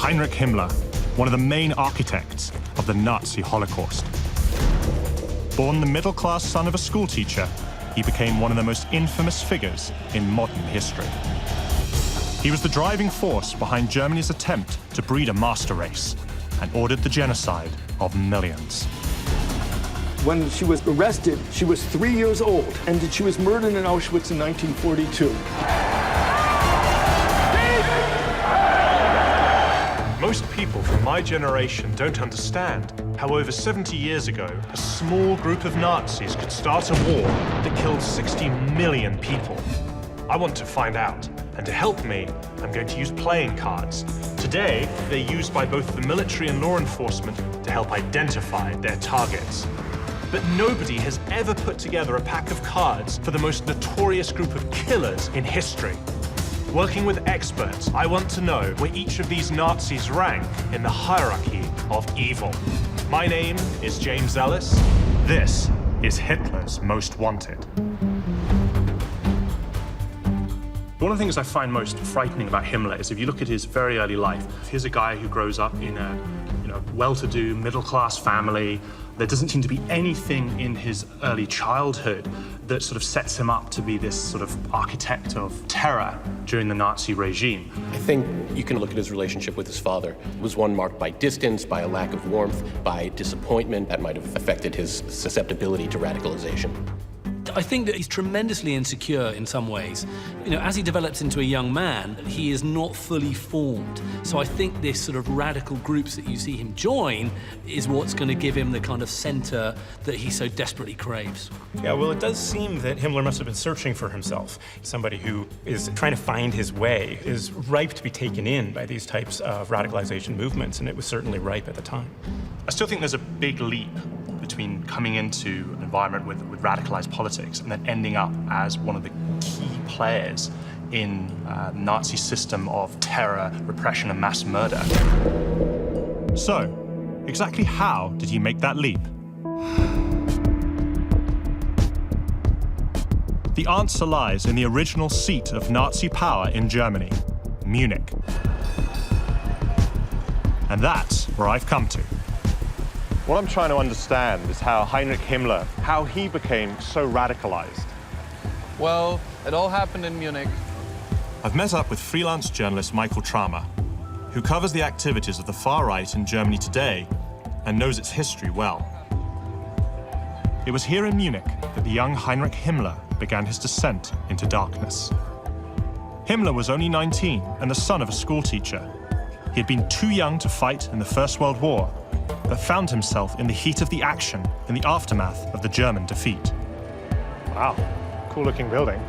Heinrich Himmler, one of the main architects of the Nazi Holocaust. Born the middle-class son of a schoolteacher, he became one of the most infamous figures in modern history. He was the driving force behind Germany's attempt to breed a master race and ordered the genocide of millions. When she was arrested, she was 3 years old, and she was murdered in Auschwitz in 1942. Most people from my generation don't understand how over 70 years ago, a small group of Nazis could start a war that killed 60 million people. I want to find out, and to help me, I'm going to use playing cards. Today, they're used by both the military and law enforcement to help identify their targets. But nobody has ever put together a pack of cards for the most notorious group of killers in history. Working with experts, I want to know where each of these Nazis rank in the hierarchy of evil. My name is James Ellis. This is Hitler's Most Wanted. One of the things I find most frightening about Himmler is if you look at his very early life, here's a guy who grows up in a well-to-do, middle-class family. There doesn't seem to be anything in his early childhood that sort of sets him up to be this sort of architect of terror during the Nazi regime. I think you can look at his relationship with his father. It was one marked by distance, by a lack of warmth, by disappointment that might have affected his susceptibility to radicalization. I think that he's tremendously insecure in some ways. As he develops into a young man, he is not fully formed. So I think this sort of radical groups that you see him join is what's going to give him the kind of center that he so desperately craves. Yeah, well, it does seem that Himmler must have been searching for himself. Somebody who is trying to find his way is ripe to be taken in by these types of radicalization movements, and it was certainly ripe at the time. I still think there's a big leap between coming into an environment with radicalized politics and then ending up as one of the key players in the Nazi system of terror, repression, and mass murder. So, exactly how did he make that leap? The answer lies in the original seat of Nazi power in Germany, Munich. And that's where I've come to. What I'm trying to understand is how Heinrich Himmler, how he became so radicalized. Well, it all happened in Munich. I've met up with freelance journalist Michael Tramer, who covers the activities of the far right in Germany today and knows its history well. It was here in Munich that the young Heinrich Himmler began his descent into darkness. Himmler was only 19 and the son of a schoolteacher. He had been too young to fight in the First World War, but found himself in the heat of the action in the aftermath of the German defeat. Wow, cool-looking building.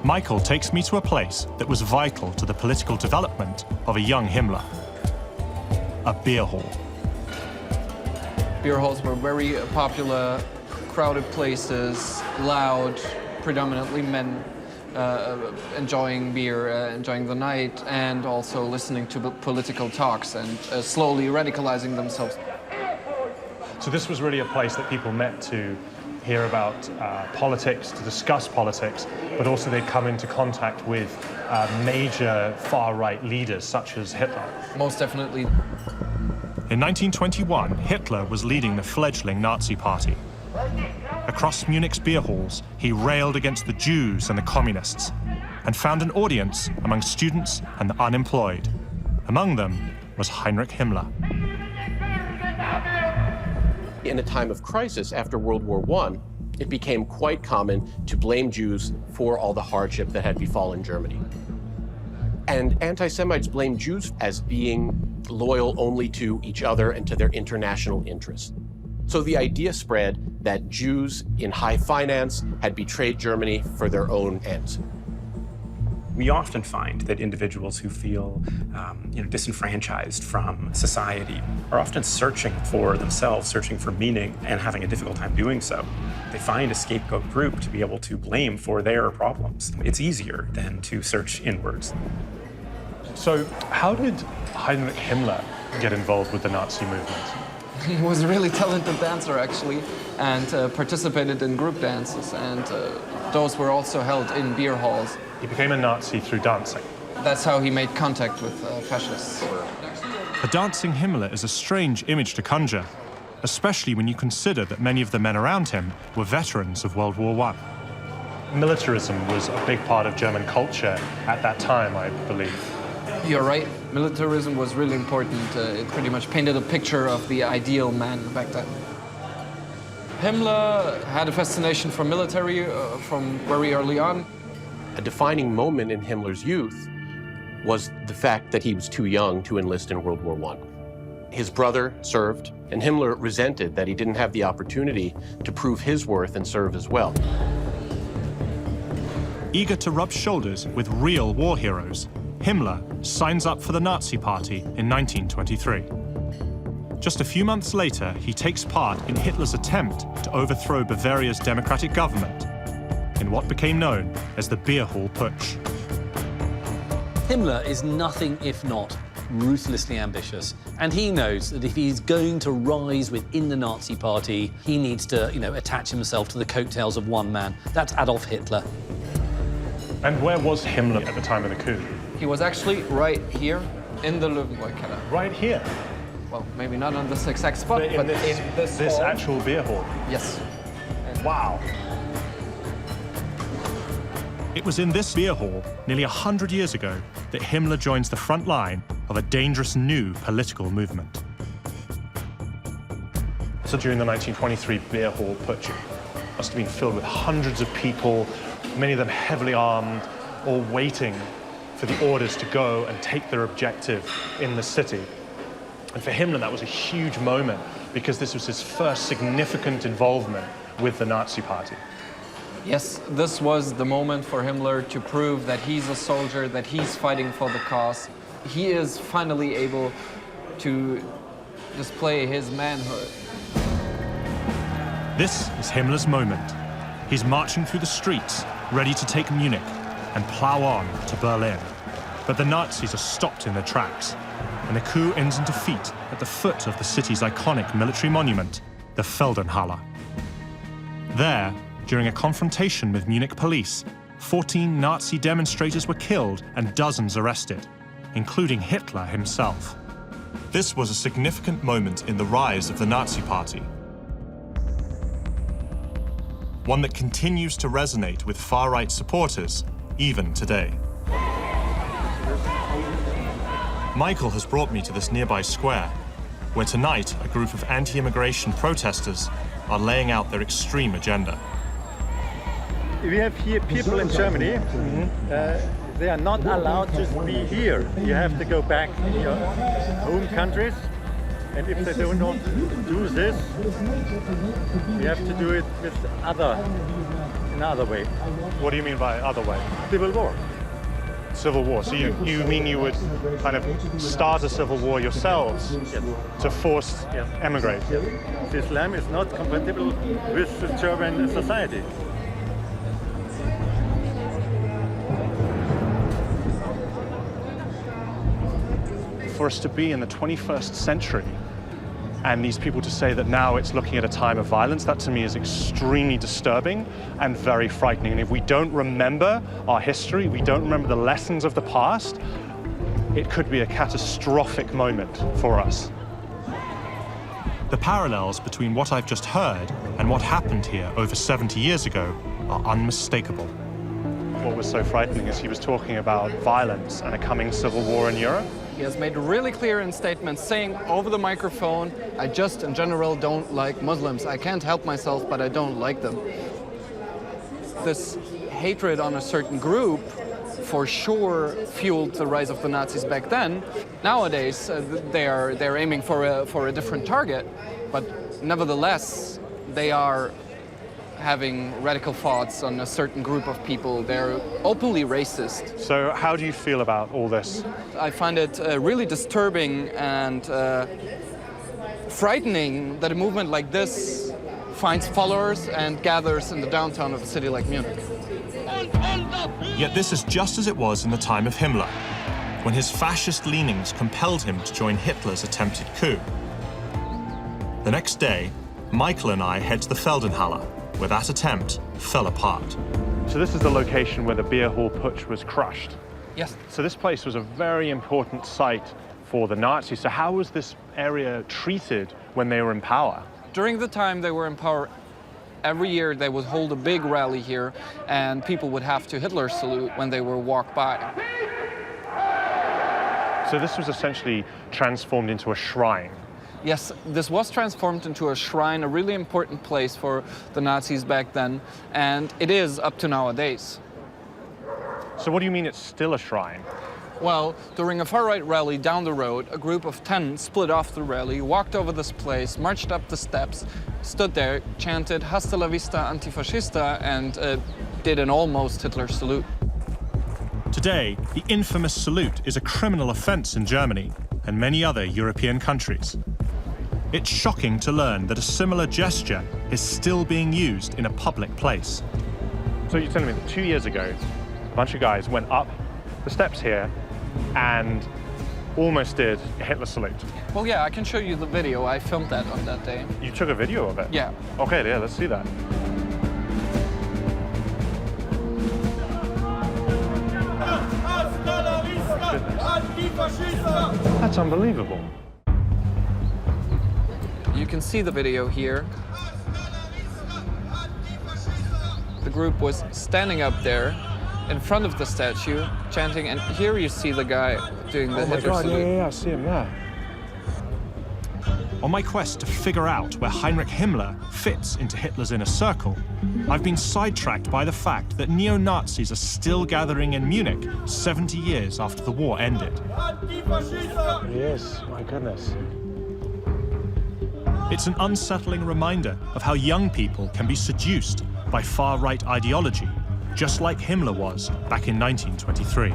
Michael takes me to a place that was vital to the political development of a young Himmler. A beer hall. Beer halls were very popular, crowded places, loud, predominantly men enjoying beer, enjoying the night, and also listening to political talks and slowly radicalizing themselves. So this was really a place that people met to hear about politics, to discuss politics, but also they'd come into contact with major far-right leaders such as Hitler. Most definitely. In 1921, Hitler was leading the fledgling Nazi party. Across Munich's beer halls, he railed against the Jews and the communists, and found an audience among students and the unemployed. Among them was Heinrich Himmler. In a time of crisis after World War I, it became quite common to blame Jews for all the hardship that had befallen Germany. And anti-Semites blamed Jews as being loyal only to each other and to their international interests. So the idea spread that Jews in high finance had betrayed Germany for their own ends. We often find that individuals who feel disenfranchised from society are often searching for themselves, searching for meaning, and having a difficult time doing so. They find a scapegoat group to be able to blame for their problems. It's easier than to search inwards. So how did Heinrich Himmler get involved with the Nazi movement? He was a really talented dancer, actually, and participated in group dances, and those were also held in beer halls. He became a Nazi through dancing. That's how he made contact with fascists. A dancing Himmler is a strange image to conjure, especially when you consider that many of the men around him were veterans of World War I. Militarism was a big part of German culture at that time, I believe. You're right. Militarism was really important. It pretty much painted a picture of the ideal man back then. Himmler had a fascination for military from very early on. A defining moment in Himmler's youth was the fact that he was too young to enlist in World War I. His brother served, and Himmler resented that he didn't have the opportunity to prove his worth and serve as well. Eager to rub shoulders with real war heroes, Himmler signs up for the Nazi Party in 1923. Just a few months later, he takes part in Hitler's attempt to overthrow Bavaria's democratic government in what became known as the Beer Hall Putsch. Himmler is nothing if not ruthlessly ambitious, and he knows that if he's going to rise within the Nazi Party, he needs to, attach himself to the coattails of one man. That's Adolf Hitler. And where was Himmler at the time of the coup? He was actually right here in the Lebensborn Keller. Right here? Well, maybe not on this exact spot, But but in this hall. actual beer hall? Yes. Wow. It was in this beer hall, nearly 100 years ago, that Himmler joins the front line of a dangerous new political movement. So during the 1923 beer hall Putsch, it must have been filled with hundreds of people, many of them heavily armed, all waiting for the orders to go and take their objective in the city. And for Himmler, that was a huge moment because this was his first significant involvement with the Nazi Party. Yes, this was the moment for Himmler to prove that he's a soldier, that he's fighting for the cause. He is finally able to display his manhood. This is Himmler's moment. He's marching through the streets, ready to take Munich and plow on to Berlin. But the Nazis are stopped in their tracks, and the coup ends in defeat at the foot of the city's iconic military monument, the Feldenhalle. There, during a confrontation with Munich police, 14 Nazi demonstrators were killed and dozens arrested, including Hitler himself. This was a significant moment in the rise of the Nazi Party, one that continues to resonate with far-right supporters even today. Michael has brought me to this nearby square, where tonight a group of anti-immigration protesters are laying out their extreme agenda. We have here people in Germany, they are not allowed to be here. You have to go back in your home countries, and if they do not do this, we have to do it with another way. What do you mean by other way? Civil war. Civil war. So you mean you would kind of start a civil war yourselves to force emigrate? Yes. Islam is not compatible with the German society. For us to be in the 21st century and these people to say that now it's looking at a time of violence, that to me is extremely disturbing and very frightening. And if we don't remember our history, we don't remember the lessons of the past, it could be a catastrophic moment for us. The parallels between what I've just heard and what happened here over 70 years ago are unmistakable. What was so frightening is he was talking about violence and a coming civil war in Europe. He has made really clear in statements saying over the microphone, I just in general don't like Muslims. I can't help myself, but I don't like them. This hatred on a certain group for sure fueled the rise of the Nazis back then. Nowadays, they're aiming for a different target, but nevertheless, they are having radical thoughts on a certain group of people. They're openly racist. So how do you feel about all this? I find it really disturbing and frightening that a movement like this finds followers and gathers in the downtown of a city like Munich. Yet this is just as it was in the time of Himmler, when his fascist leanings compelled him to join Hitler's attempted coup. The next day, Michael and I head to the Feldenhalle, where that attempt fell apart. So this is the location where the beer hall Putsch was crushed. Yes. So this place was a very important site for the Nazis. So how was this area treated when they were in power? During the time they were in power, every year they would hold a big rally here, and people would have to Hitler salute when they were walk by. So this was essentially transformed into a shrine. Yes, this was transformed into a shrine, a really important place for the Nazis back then, and it is up to nowadays. So what do you mean it's still a shrine? Well, during a far-right rally down the road, a group of 10 split off the rally, walked over this place, marched up the steps, stood there, chanted "Hasta la vista, antifascista," and did an almost Hitler salute. Today, the infamous salute is a criminal offense in Germany and many other European countries. It's shocking to learn that a similar gesture is still being used in a public place. So you're telling me that 2 years ago, a bunch of guys went up the steps here and almost did a Hitler salute. Well, yeah, I can show you the video. I filmed that on that day. You took a video of it? Yeah. Okay, yeah, let's see that. That's unbelievable. You can see the video here. The group was standing up there in front of the statue, chanting, and here you see the guy doing the Hitler salute. Yeah, I see him there. On my quest to figure out where Heinrich Himmler fits into Hitler's inner circle, I've been sidetracked by the fact that neo-Nazis are still gathering in Munich 70 years after the war ended. Yes, my goodness. It's an unsettling reminder of how young people can be seduced by far-right ideology, just like Himmler was back in 1923.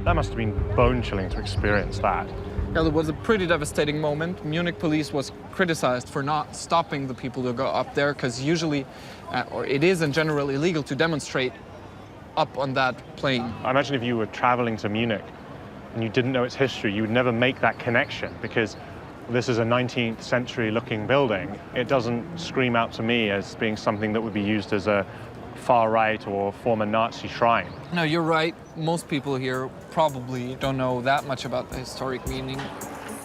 That must have been bone-chilling to experience that. Yeah, it was a pretty devastating moment. Munich police was criticized for not stopping the people to go up there, because usually, or it is in general illegal to demonstrate up on that plane. I imagine if you were traveling to Munich and you didn't know its history, you would never make that connection, because this is a 19th century looking building. It doesn't scream out to me as being something that would be used as a far-right or former Nazi shrine. No, you're right. Most people here probably don't know that much about the historic meaning.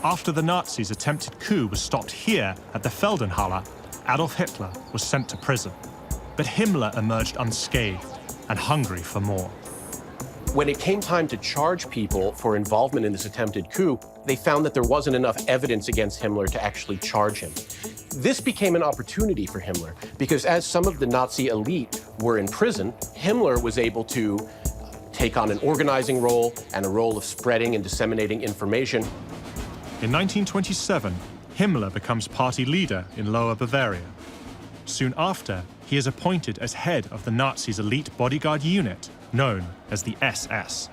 After the Nazis' attempted coup was stopped here at the Feldenhalle, Adolf Hitler was sent to prison. But Himmler emerged unscathed and hungry for more. When it came time to charge people for involvement in this attempted coup, they found that there wasn't enough evidence against Himmler to actually charge him. This became an opportunity for Himmler, because as some of the Nazi elite were in prison, Himmler was able to take on an organizing role and a role of spreading and disseminating information. In 1927, Himmler becomes party leader in Lower Bavaria. Soon after, he is appointed as head of the Nazis' elite bodyguard unit, known as the SS.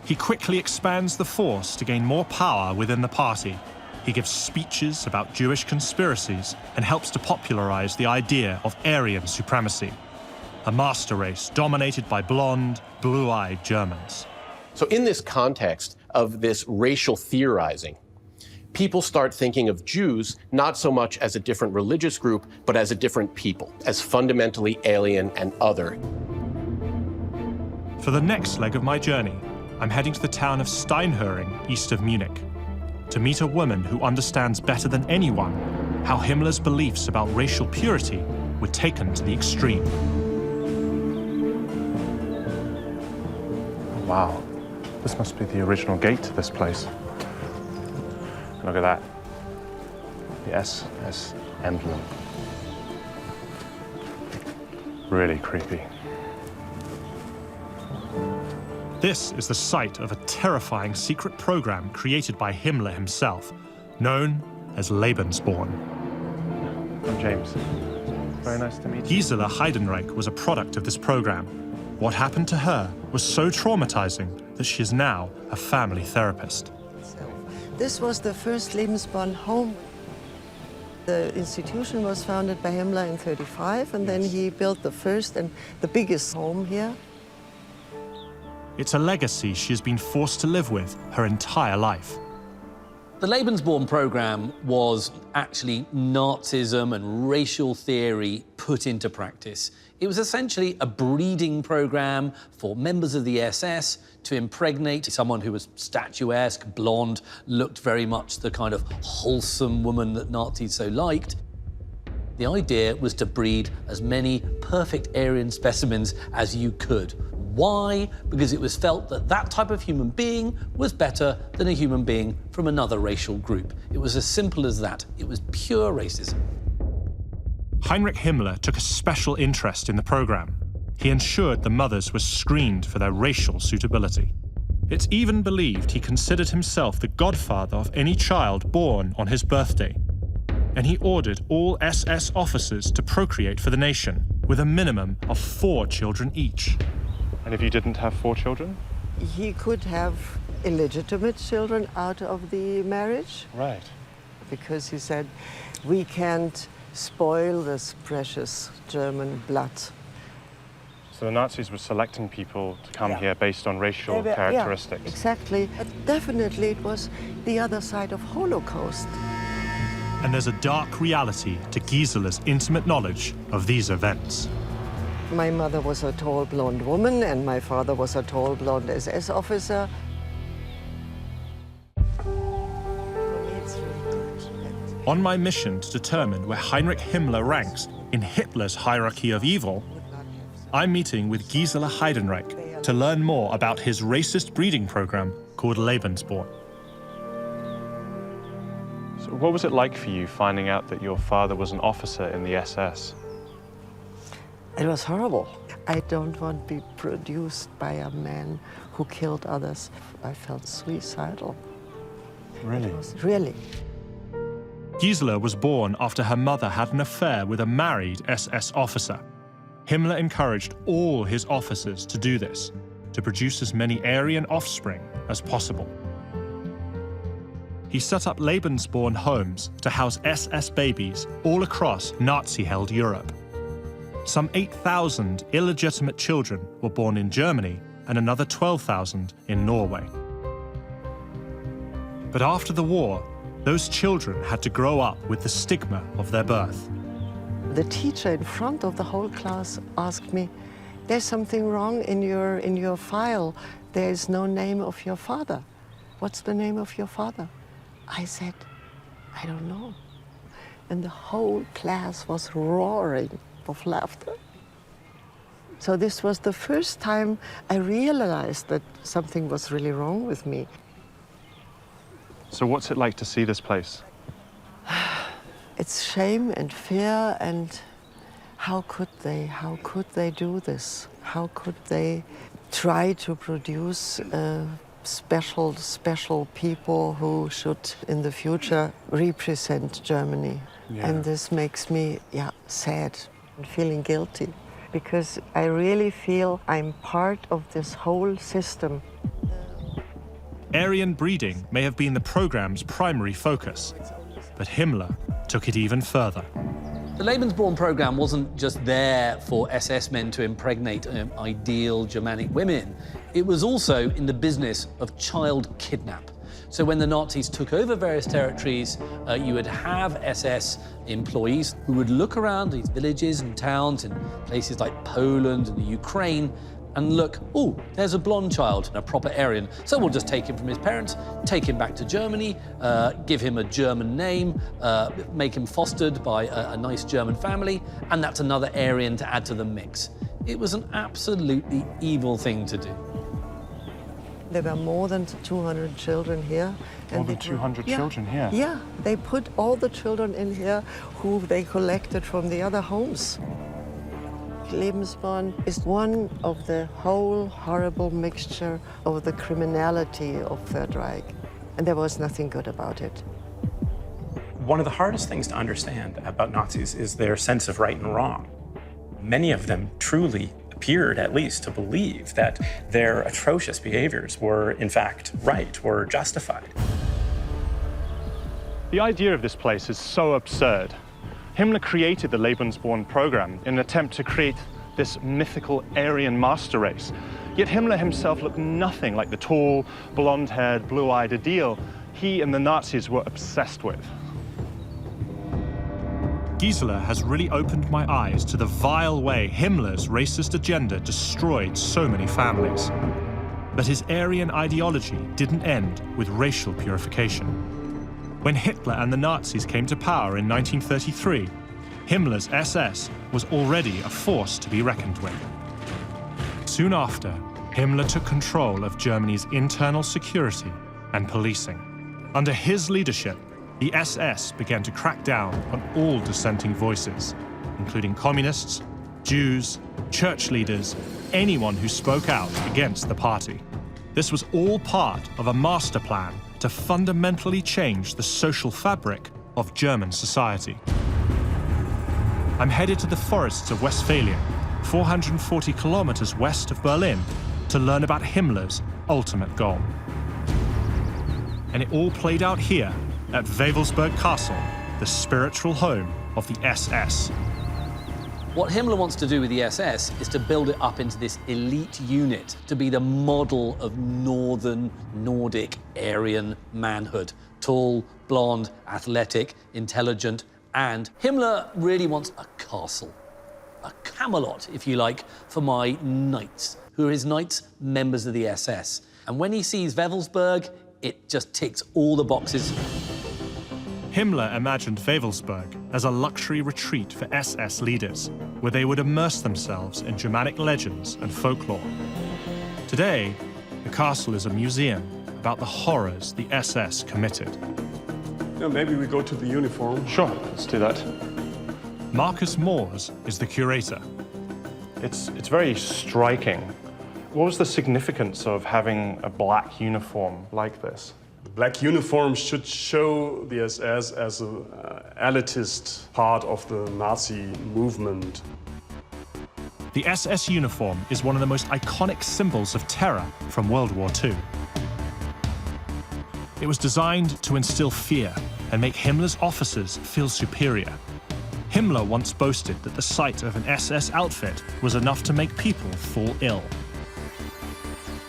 He quickly expands the force to gain more power within the party. He gives speeches about Jewish conspiracies and helps to popularize the idea of Aryan supremacy, a master race dominated by blonde, blue-eyed Germans. So in this context of this racial theorizing, people start thinking of Jews not so much as a different religious group, but as a different people, as fundamentally alien and other. For the next leg of my journey, I'm heading to the town of Steinhöring, east of Munich, to meet a woman who understands better than anyone how Himmler's beliefs about racial purity were taken to the extreme. Wow, this must be the original gate to this place. Look at that, the SS emblem. Really creepy. This is the site of a terrifying secret program created by Himmler himself, known as Lebensborn. I'm James. Very nice to meet you. Gisela Heidenreich was a product of this program. What happened to her was so traumatizing that she is now a family therapist. This was the first Lebensborn home. The institution was founded by Himmler in 1935, and then he built the first and the biggest home here. It's a legacy she has been forced to live with her entire life. The Lebensborn program was actually Nazism and racial theory put into practice. It was essentially a breeding program for members of the SS to impregnate someone who was statuesque, blonde, looked very much the kind of wholesome woman that Nazis so liked. The idea was to breed as many perfect Aryan specimens as you could. Why? Because it was felt that that type of human being was better than a human being from another racial group. It was as simple as that. It was pure racism. Heinrich Himmler took a special interest in the program. He ensured the mothers were screened for their racial suitability. It's even believed he considered himself the godfather of any child born on his birthday. And he ordered all SS officers to procreate for the nation, with a minimum of 4 children each. And if you didn't have 4 children? He could have illegitimate children out of the marriage. Right. Because he said, we can't spoil this precious German blood. So the Nazis were selecting people to come here based on racial characteristics. Yeah, exactly. But definitely it was the other side of Holocaust. And there's a dark reality to Gisela's intimate knowledge of these events. My mother was a tall blonde woman and my father was a tall blonde SS officer. On my mission to determine where Heinrich Himmler ranks in Hitler's hierarchy of evil, I'm meeting with Gisela Heidenreich to learn more about his racist breeding program called Lebensborn. So what was it like for you finding out that your father was an officer in the SS? It was horrible. I don't want to be produced by a man who killed others. I felt suicidal. Really? Really. Gisela was born after her mother had an affair with a married SS officer. Himmler encouraged all his officers to do this, to produce as many Aryan offspring as possible. He set up Lebensborn homes to house SS babies all across Nazi-held Europe. Some 8,000 illegitimate children were born in Germany and another 12,000 in Norway. But after the war, those children had to grow up with the stigma of their birth. The teacher in front of the whole class asked me, there's something wrong in your file. There is no name of your father. What's the name of your father? I said, I don't know. And the whole class was roaring of laughter. So this was the first time I realized that something was really wrong with me. So what's it like to see this place? It's shame and fear and how could they do this? How could they try to produce special people who should in the future represent Germany? Yeah. And this makes me sad and feeling guilty because I really feel I'm part of this whole system. Aryan breeding may have been the program's primary focus, but Himmler took it even further. The Lebensborn program wasn't just there for SS men to impregnate ideal Germanic women. It was also in the business of child kidnap. So when the Nazis took over various territories, you would have SS employees who would look around these villages and towns in places like Poland and the Ukraine and look, oh, there's a blonde child, a proper Aryan. So we'll just take him from his parents, take him back to Germany, give him a German name, make him fostered by a nice German family, and that's another Aryan to add to the mix. It was an absolutely evil thing to do. There were more than 200 children here. More than 200 children here? Yeah, they put all the children in here who they collected from the other homes. Lebensborn is one of the whole horrible mixture of the criminality of Third Reich. And there was nothing good about it. One of the hardest things to understand about Nazis is their sense of right and wrong. Many of them truly appeared, at least, to believe that their atrocious behaviors were, in fact, right, were justified. The idea of this place is so absurd. Himmler created the Lebensborn program in an attempt to create this mythical Aryan master race. Yet Himmler himself looked nothing like the tall, blonde-haired, blue-eyed ideal he and the Nazis were obsessed with. Gisela has really opened my eyes to the vile way Himmler's racist agenda destroyed so many families. But his Aryan ideology didn't end with racial purification. When Hitler and the Nazis came to power in 1933, Himmler's SS was already a force to be reckoned with. Soon after, Himmler took control of Germany's internal security and policing. Under his leadership, the SS began to crack down on all dissenting voices, including communists, Jews, church leaders, anyone who spoke out against the party. This was all part of a master plan to fundamentally change the social fabric of German society. I'm headed to the forests of Westphalia, 440 kilometers west of Berlin, to learn about Himmler's ultimate goal. And it all played out here at Wewelsburg Castle, the spiritual home of the SS. What Himmler wants to do with the SS is to build it up into this elite unit, to be the model of northern Nordic Aryan manhood. Tall, blonde, athletic, intelligent, and Himmler really wants a castle, a Camelot, if you like, for my knights. Who are his knights? Members of the SS. And when he sees Wewelsburg, it just ticks all the boxes. Himmler imagined Wewelsburg as a luxury retreat for SS leaders, where they would immerse themselves in Germanic legends and folklore. Today, the castle is a museum about the horrors the SS committed. Yeah, maybe we go to the uniform. Sure, let's do that. Marcus Moores is the curator. It's very striking. What was the significance of having a black uniform like this? The black uniform should show the SS as an elitist part of the Nazi movement. The SS uniform is one of the most iconic symbols of terror from World War II. It was designed to instill fear and make Himmler's officers feel superior. Himmler once boasted that the sight of an SS outfit was enough to make people fall ill.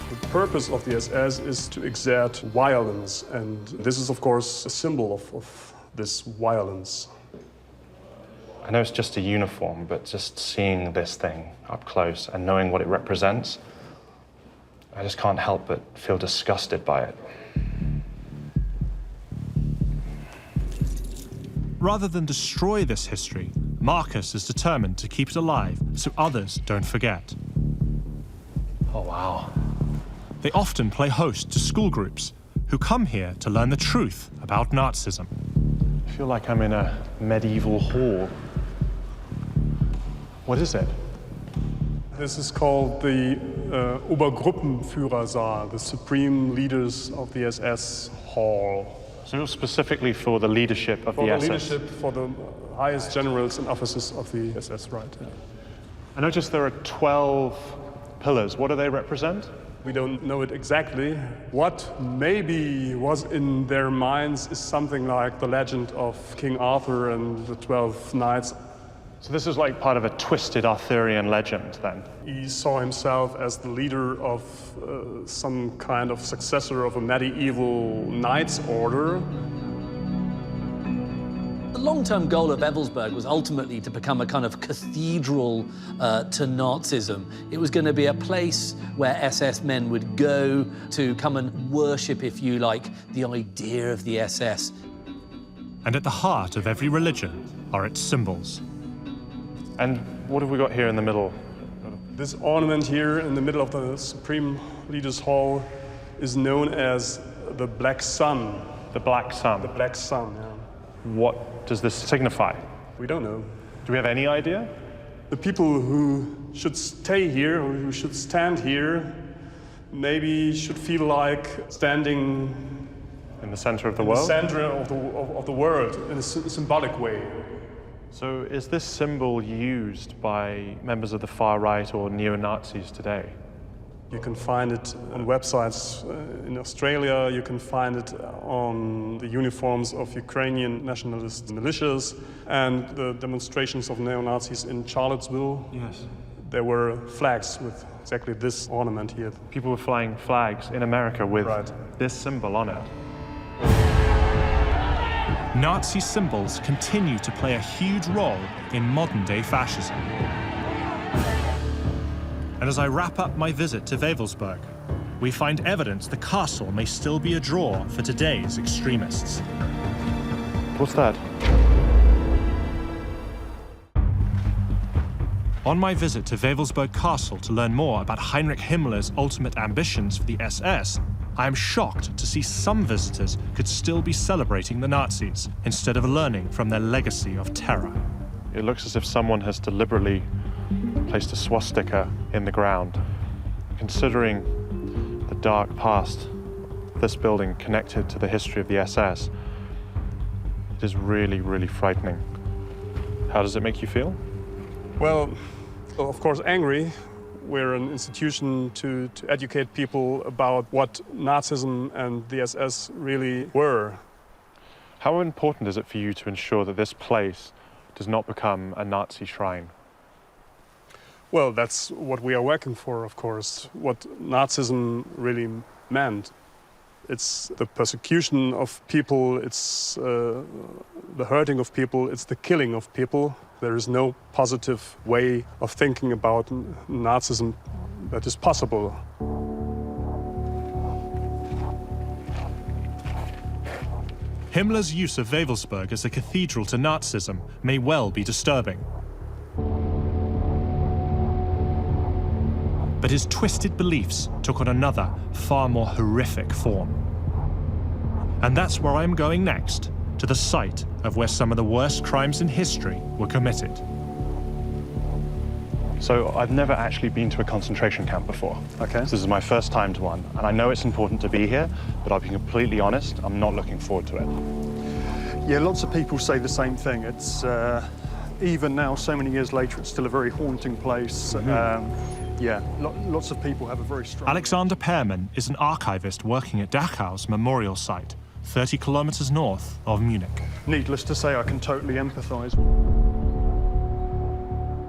The purpose of the SS is to exert violence, and this is, of course, a symbol of this violence. I know it's just a uniform, but just seeing this thing up close and knowing what it represents, I just can't help but feel disgusted by it. Rather than destroy this history, Marcus is determined to keep it alive so others don't forget. Oh, wow. They often play host to school groups who come here to learn the truth about Nazism. I feel like I'm in a medieval hall. What is it? This is called the Obergruppenführersaal, the Supreme Leaders of the SS Hall. So specifically for the leadership of the SS? For the leadership, for the highest generals and officers of the SS, right. Yeah. I noticed there are 12 pillars. What do they represent? We don't know it exactly. What maybe was in their minds is something like the legend of King Arthur and the 12 knights. So this is like part of a twisted Arthurian legend, then? He saw himself as the leader of some kind of successor of a medieval knights order. The long-term goal of Wewelsburg was ultimately to become a kind of cathedral to Nazism. It was going to be a place where SS men would go to come and worship, if you like, the idea of the SS. And at the heart of every religion are its symbols. And what have we got here in the middle? This ornament here in the middle of the Supreme Leaders Hall is known as the Black Sun. The Black Sun? The Black Sun, yeah. What does this signify? We don't know. Do we have any idea? The people who should stay here, or who should stand here, maybe should feel like standing in the center of the world? In the center of the world, in a symbolic way. So is this symbol used by members of the far right or neo-Nazis today? You can find it on websites in Australia, you can find it on the uniforms of Ukrainian nationalist militias and the demonstrations of neo-Nazis in Charlottesville. Yes. There were flags with exactly this ornament here. People were flying flags in America with this symbol on it. Nazi symbols continue to play a huge role in modern-day fascism. And as I wrap up my visit to Wewelsburg, we find evidence the castle may still be a draw for today's extremists. What's that? On my visit to Wewelsburg Castle to learn more about Heinrich Himmler's ultimate ambitions for the SS, I am shocked to see some visitors could still be celebrating the Nazis instead of learning from their legacy of terror. It looks as if someone has deliberately placed a swastika in the ground. Considering the dark past of this building connected to the history of the SS, it is really, really frightening. How does it make you feel? Well, of course, angry. We're an institution to educate people about what Nazism and the SS really were. How important is it for you to ensure that this place does not become a Nazi shrine? Well, that's what we are working for, of course, what Nazism really meant. It's the persecution of people, it's the hurting of people, it's the killing of people. There is no positive way of thinking about Nazism that is possible. Himmler's use of Wewelsburg as a cathedral to Nazism may well be disturbing. But his twisted beliefs took on another, far more horrific form. And that's where I'm going next, to the site of where some of the worst crimes in history were committed. So I've never actually been to a concentration camp before. Okay. This is my first time to one, and I know it's important to be here, but I'll be completely honest, I'm not looking forward to it. Yeah, lots of people say the same thing. It's, even now, so many years later, it's still a very haunting place. Yeah, lots of people have a very strong... Alexander Pearman is an archivist working at Dachau's memorial site, 30 kilometers north of Munich. Needless to say, I can totally empathize.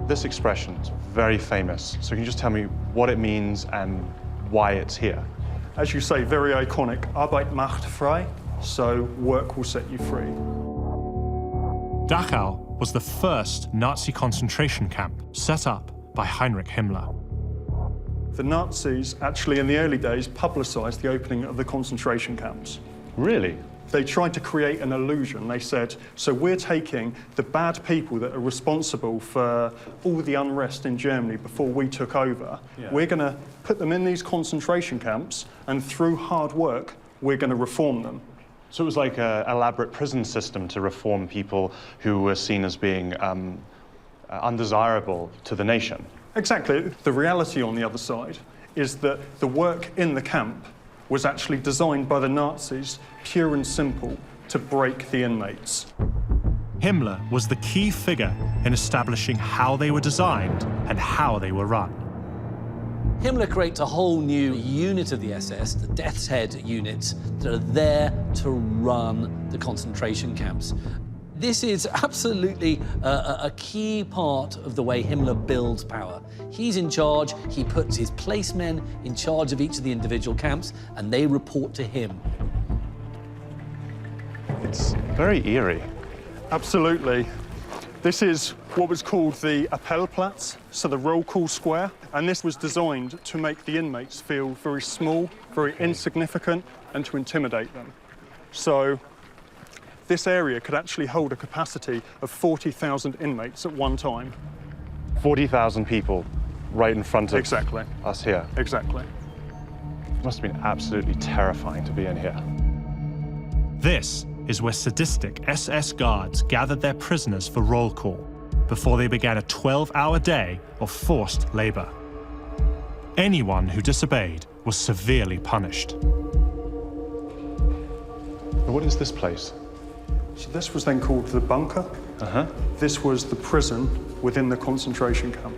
This expression is very famous, so can you just tell me what it means and why it's here? As you say, very iconic. Arbeit macht frei, so work will set you free. Dachau was the first Nazi concentration camp set up by Heinrich Himmler. The Nazis, actually in the early days, publicized the opening of the concentration camps. Really? They tried to create an illusion. They said, so we're taking the bad people that are responsible for all the unrest in Germany before we took over. Yeah. We're going to put them in these concentration camps, and through hard work, we're going to reform them. So it was like an elaborate prison system to reform people who were seen as being undesirable to the nation. Exactly. The reality on the other side is that the work in the camp was actually designed by the Nazis, pure and simple, to break the inmates. Himmler was the key figure in establishing how they were designed and how they were run. Himmler creates a whole new unit of the SS, the Death's Head units, that are there to run the concentration camps. This is absolutely a key part of the way Himmler builds power. He's in charge, he puts his placemen in charge of each of the individual camps, and they report to him. It's very eerie. Absolutely. This is what was called the Appellplatz, so the roll call square, and this was designed to make the inmates feel very small, very insignificant, and to intimidate them. So this area could actually hold a capacity of 40,000 inmates at one time. 40,000 people right in front of Exactly. us here. Exactly. It must have been absolutely terrifying to be in here. This is where sadistic SS guards gathered their prisoners for roll call before they began a 12-hour day of forced labor. Anyone who disobeyed was severely punished. What is this place? So this was then called the bunker. This was the prison within the concentration camp.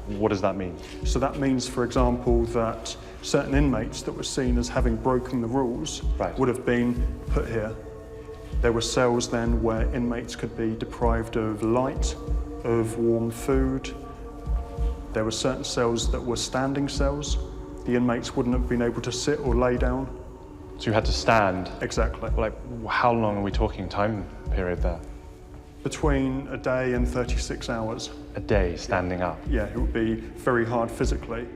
What does that mean? So that means, for example, that certain inmates that were seen as having broken the rules would have been put here. There were cells then where inmates could be deprived of light, of warm food. There were certain cells that were standing cells. The inmates wouldn't have been able to sit or lay down. So you had to stand. Exactly. Like, how long are we talking time period there? Between a day and 36 hours. A day standing up? Yeah, it would be very hard physically.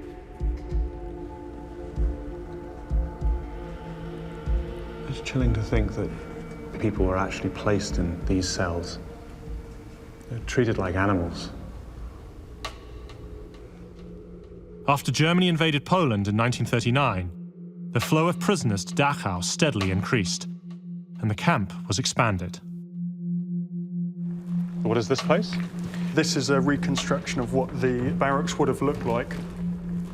It's chilling to think that people were actually placed in these cells. They're treated like animals. After Germany invaded Poland in 1939, the flow of prisoners to Dachau steadily increased, and the camp was expanded. What is this place? This is a reconstruction of what the barracks would have looked like.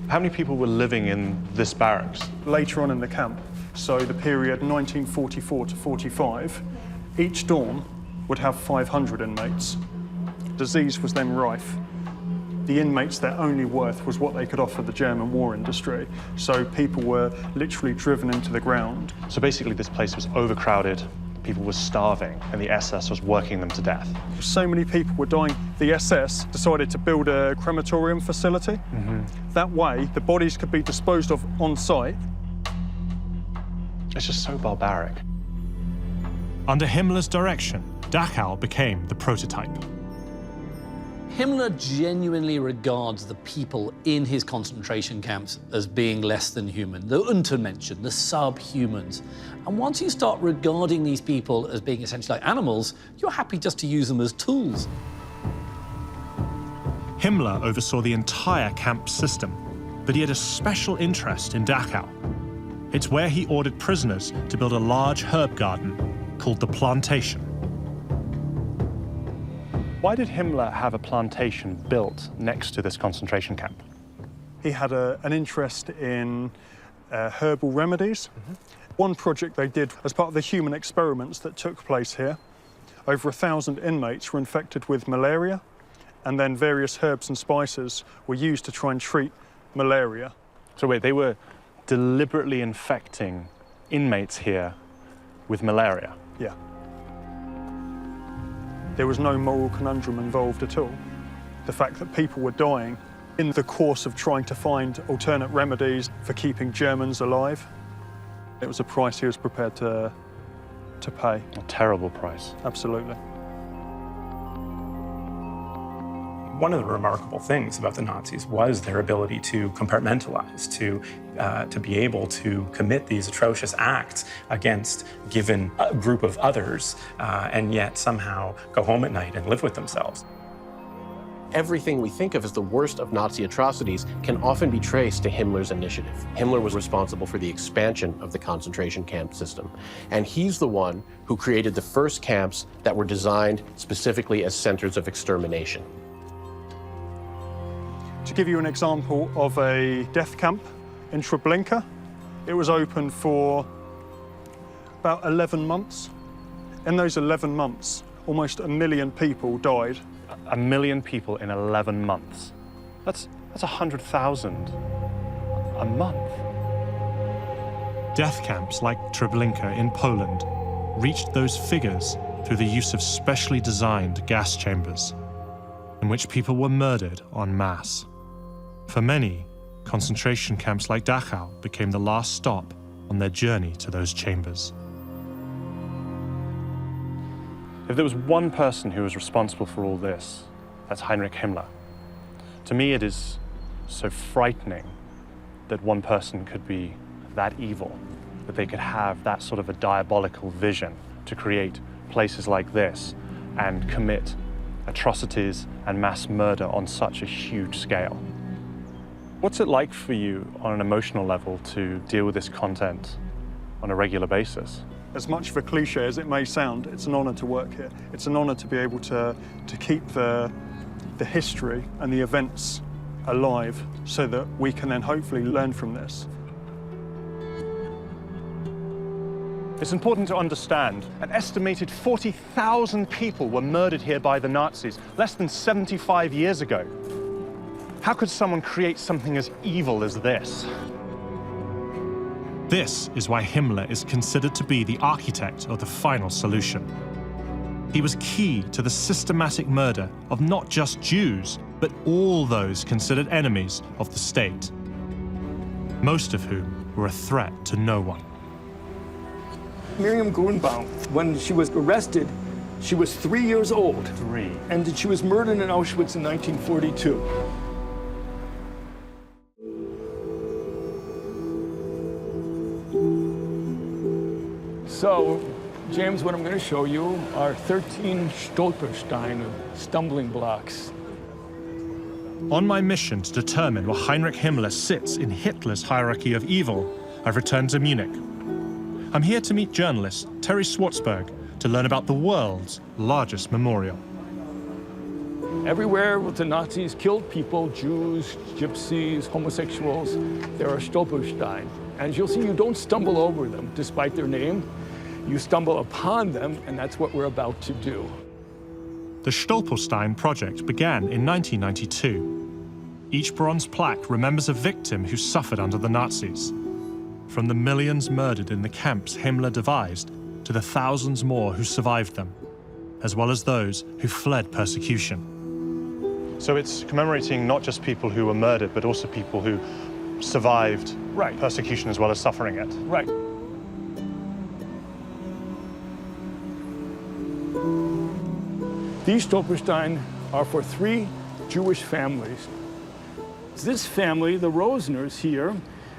How many people were living in this barracks? Later on in the camp, so the period 1944 to 45, each dorm would have 500 inmates. Disease was then rife. The inmates, their only worth was what they could offer the German war industry. So people were literally driven into the ground. So basically this place was overcrowded, people were starving, and the SS was working them to death. So many people were dying, the SS decided to build a crematorium facility. That way, the bodies could be disposed of on site. It's just so barbaric. Under Himmler's direction, Dachau became the prototype. Himmler genuinely regards the people in his concentration camps as being less than human, the Untermenschen, the subhumans. And once you start regarding these people as being essentially like animals, you're happy just to use them as tools. Himmler oversaw the entire camp system, but he had a special interest in Dachau. It's where he ordered prisoners to build a large herb garden called the Plantation. Why did Himmler have a plantation built next to this concentration camp? He had an interest in herbal remedies. One project they did as part of the human experiments that took place here, over 1,000 inmates were infected with malaria, and then various herbs and spices were used to try and treat malaria. So wait, they were deliberately infecting inmates here with malaria? Yeah. There was no moral conundrum involved at all. The fact that people were dying in the course of trying to find alternate remedies for keeping Germans alive, it was a price he was prepared to pay. A terrible price. Absolutely. One of the remarkable things about the Nazis was their ability to compartmentalize, to be able to commit these atrocious acts against given a group of others, and yet somehow go home at night and live with themselves. Everything we think of as the worst of Nazi atrocities can often be traced to Himmler's initiative. Himmler was responsible for the expansion of the concentration camp system, and he's the one who created the first camps that were designed specifically as centers of extermination. To give you an example of a death camp in Treblinka, it was open for about 11 months. In those 11 months, almost 1 million people died. 1 million people in 11 months. That's 100,000 a month. Death camps like Treblinka in Poland reached those figures through the use of specially designed gas chambers, in which people were murdered en masse. For many, concentration camps like Dachau became the last stop on their journey to those chambers. If there was one person who was responsible for all this, that's Heinrich Himmler. To me, it is so frightening that one person could be that evil, that they could have that sort of a diabolical vision to create places like this and commit atrocities and mass murder on such a huge scale. What's it like for you on an emotional level to deal with this content on a regular basis? As much of a cliche as it may sound, it's an honor to work here. It's an honor to be able to keep the history and the events alive so that we can then hopefully learn from this. It's important to understand an estimated 40,000 people were murdered here by the Nazis less than 75 years ago. How could someone create something as evil as this? This is why Himmler is considered to be the architect of the final solution. He was key to the systematic murder of not just Jews, but all those considered enemies of the state, most of whom were a threat to no one. Miriam Grunbaum, when she was arrested, she was 3 years old. 3. And she was murdered in Auschwitz in 1942. So, James, what I'm going to show you are 13 Stolpersteine, stumbling blocks. On my mission to determine where Heinrich Himmler sits in Hitler's hierarchy of evil, I've returned to Munich. I'm here to meet journalist Terry Schwartzberg to learn about the world's largest memorial. Everywhere where the Nazis killed people, Jews, gypsies, homosexuals, there are Stolpersteine. And you'll see, you don't stumble over them, despite their name. You stumble upon them, and that's what we're about to do. The Stolpersteine project began in 1992. Each bronze plaque remembers a victim who suffered under the Nazis. From the millions murdered in the camps Himmler devised to the thousands more who survived them, as well as those who fled persecution. So it's commemorating not just people who were murdered, but also people who survived persecution as well as suffering it. Right. These Stolpersteine are for 3 Jewish families. This family, the Rosners here,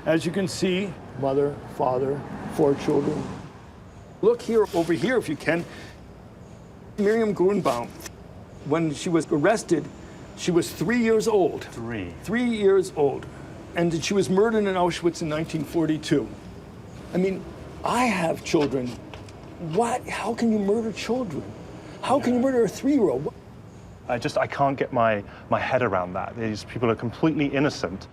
as you can see, mother, father, 4 children. Look here, over here if you can. Miriam Grunbaum, when she was arrested, she was 3 years old. 3. 3 years old. And she was murdered in Auschwitz in 1942. I mean, I have children. How can you murder children? How can you murder a 3-year-old? I can't get my head around that. These people are completely innocent.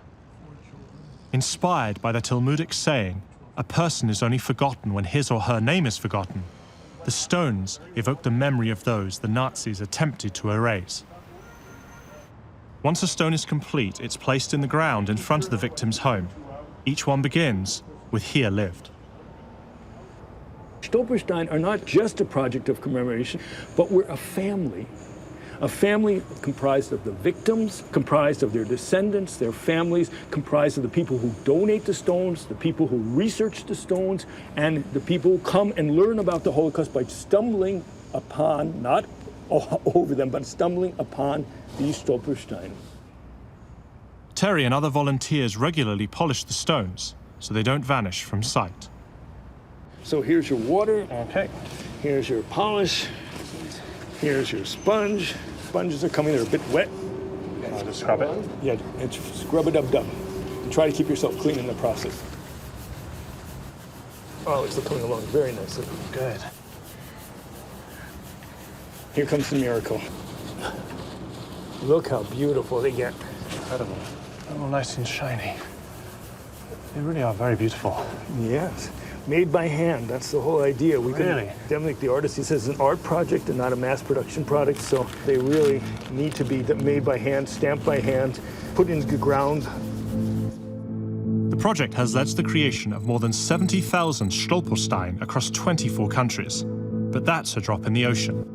Inspired by the Talmudic saying, a person is only forgotten when his or her name is forgotten, the stones evoke the memory of those the Nazis attempted to erase. Once a stone is complete, it's placed in the ground in front of the victim's home. Each one begins with "Here lived." Stolpersteine are not just a project of commemoration, but we're a family. A family comprised of the victims, comprised of their descendants, their families, comprised of the people who donate the stones, the people who research the stones, and the people who come and learn about the Holocaust by stumbling upon, not over them, but stumbling upon these Stolpersteine. Terry and other volunteers regularly polish the stones so they don't vanish from sight. So here's your water. Okay. Here's your polish. Here's your sponge. Sponges are coming, they're a bit wet. I'll just scrub it. Yeah, and scrub it up. And try to keep yourself clean in the process. Oh, it's coming along very nicely. Good. Here comes the miracle. Look how beautiful they get. Incredible. Oh, nice and shiny. They really are very beautiful. Yes. Made by hand, that's the whole idea. We Really? Definitely, the artist, he says, it's an art project and not a mass production product, so they really need to be made by hand, stamped by hand, put into the ground. The project has led to the creation of more than 70,000 Stolpersteine across 24 countries, but that's a drop in the ocean.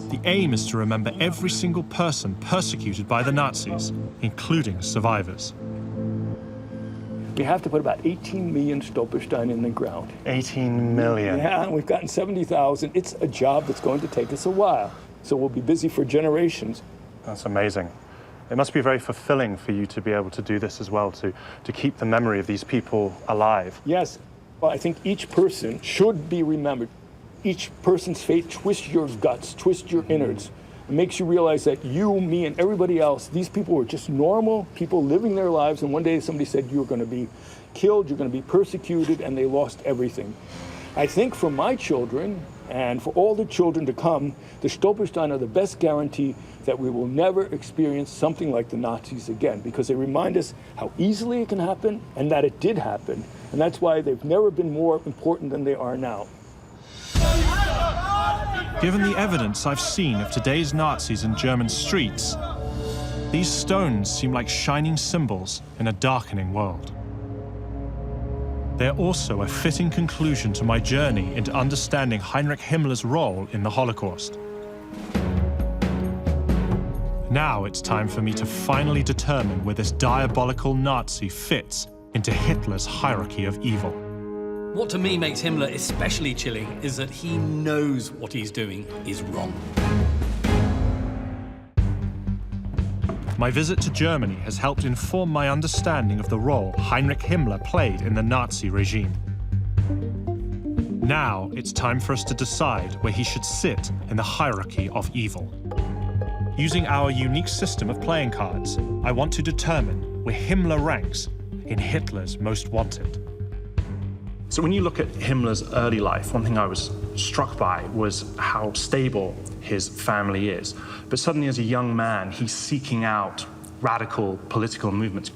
The aim is to remember every single person persecuted by the Nazis, including survivors. We have to put about 18 million Stolpersteine in the ground. 18 million. Yeah, we've gotten 70,000. It's a job that's going to take us a while, so we'll be busy for generations. That's amazing. It must be very fulfilling for you to be able to do this as well, to keep the memory of these people alive. Yes. Well, I think each person should be remembered. Each person's fate twists your guts, twists your innards. It makes you realize that you, me, and everybody else, these people were just normal people living their lives, and one day somebody said, you're going to be killed, you're going to be persecuted, and they lost everything. I think for my children, and for all the children to come, the Stolpersteine are the best guarantee that we will never experience something like the Nazis again, because they remind us how easily it can happen, and that it did happen. And that's why they've never been more important than they are now. Given the evidence I've seen of today's Nazis in German streets, these stones seem like shining symbols in a darkening world. They're also a fitting conclusion to my journey into understanding Heinrich Himmler's role in the Holocaust. Now it's time for me to finally determine where this diabolical Nazi fits into Hitler's hierarchy of evil. What to me makes Himmler especially chilling is that he knows what he's doing is wrong. My visit to Germany has helped inform my understanding of the role Heinrich Himmler played in the Nazi regime. Now it's time for us to decide where he should sit in the hierarchy of evil. Using our unique system of playing cards, I want to determine where Himmler ranks in Hitler's most wanted. So when you look at Himmler's early life, one thing I was struck by was how stable his family is. But suddenly as a young man, he's seeking out radical political movements.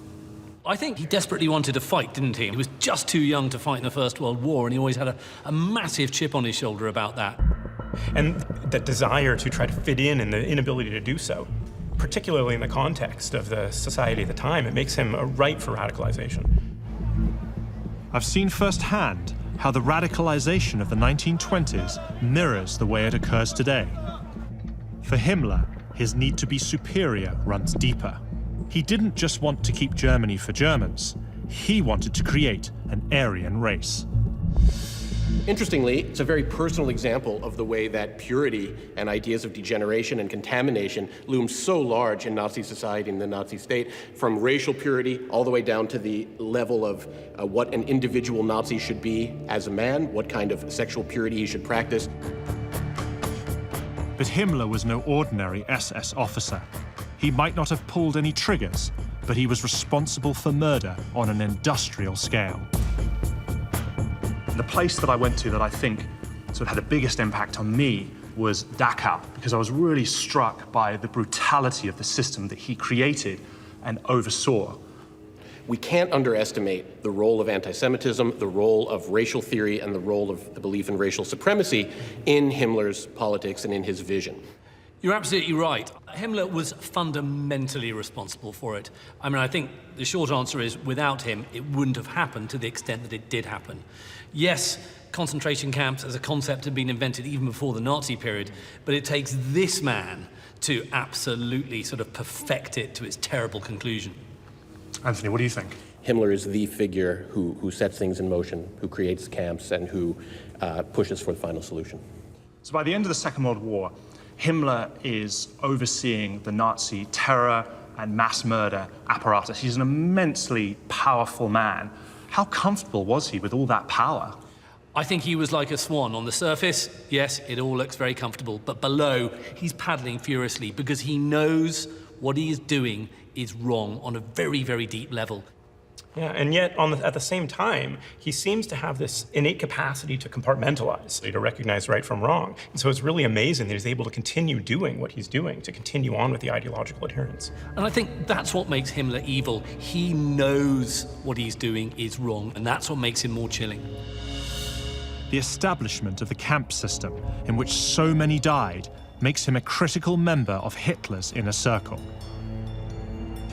I think he desperately wanted to fight, didn't he? He was just too young to fight in the First World War, and he always had a massive chip on his shoulder about that. And that desire to try to fit in and the inability to do so, particularly in the context of the society at the time, it makes him ripe for radicalization. I've seen firsthand how the radicalization of the 1920s mirrors the way it occurs today. For Himmler, his need to be superior runs deeper. He didn't just want to keep Germany for Germans. He wanted to create an Aryan race. Interestingly, it's a very personal example of the way that purity and ideas of degeneration and contamination loom so large in Nazi society and the Nazi state, from racial purity all the way down to the level of what an individual Nazi should be as a man, what kind of sexual purity he should practice. But Himmler was no ordinary SS officer. He might not have pulled any triggers, but he was responsible for murder on an industrial scale. The place that I went to that I think sort of had the biggest impact on me was Dachau, because I was really struck by the brutality of the system that he created and oversaw. We can't underestimate the role of anti-Semitism, the role of racial theory, and the role of the belief in racial supremacy in Himmler's politics and in his vision. You're absolutely right. Himmler was fundamentally responsible for it. I mean, I think the short answer is, without him, it wouldn't have happened to the extent that it did happen. Yes, concentration camps as a concept had been invented even before the Nazi period, but it takes this man to absolutely sort of perfect it to its terrible conclusion. Anthony, what do you think? Himmler is the figure who sets things in motion, who creates camps, and who pushes for the final solution. So by the end of the Second World War, Himmler is overseeing the Nazi terror and mass murder apparatus. He's an immensely powerful man. How comfortable was he with all that power? I think he was like a swan. On the surface, yes, it all looks very comfortable, but below, he's paddling furiously because he knows what he is doing is wrong on a very, very deep level. Yeah, and yet at the same time, he seems to have this innate capacity to compartmentalize, to recognize right from wrong. And so it's really amazing that he's able to continue doing what he's doing, to continue on with the ideological adherence. And I think that's what makes Himmler evil. He knows what he's doing is wrong, and that's what makes him more chilling. The establishment of the camp system, in which so many died, makes him a critical member of Hitler's inner circle.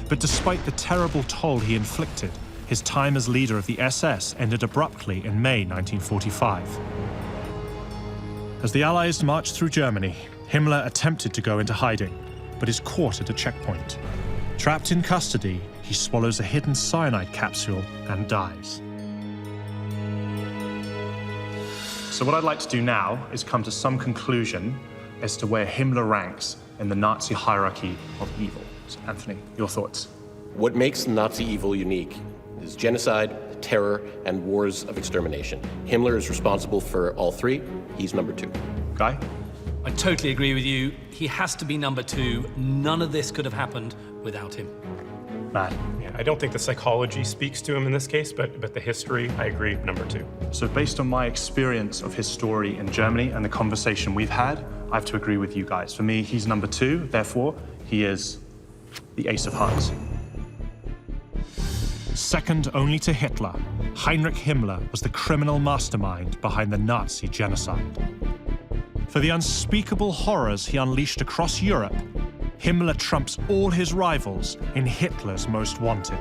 But despite the terrible toll he inflicted, his time as leader of the SS ended abruptly in May 1945. As the Allies marched through Germany, Himmler attempted to go into hiding, but is caught at a checkpoint. Trapped in custody, he swallows a hidden cyanide capsule and dies. So what I'd like to do now is come to some conclusion as to where Himmler ranks in the Nazi hierarchy of evil. So Anthony, your thoughts? What makes Nazi evil unique is genocide, terror, and wars of extermination. Himmler is responsible for all three. He's number 2. Guy? I totally agree with you. He has to be number 2. None of this could have happened without him. Matt? Yeah, I don't think the psychology speaks to him in this case, but the history, I agree, number 2. So based on my experience of his story in Germany and the conversation we've had, I have to agree with you guys. For me, he's number 2, therefore, he is the Ace of Hearts. Second only to Hitler, Heinrich Himmler was the criminal mastermind behind the Nazi genocide. For the unspeakable horrors he unleashed across Europe, Himmler trumps all his rivals in Hitler's most wanted.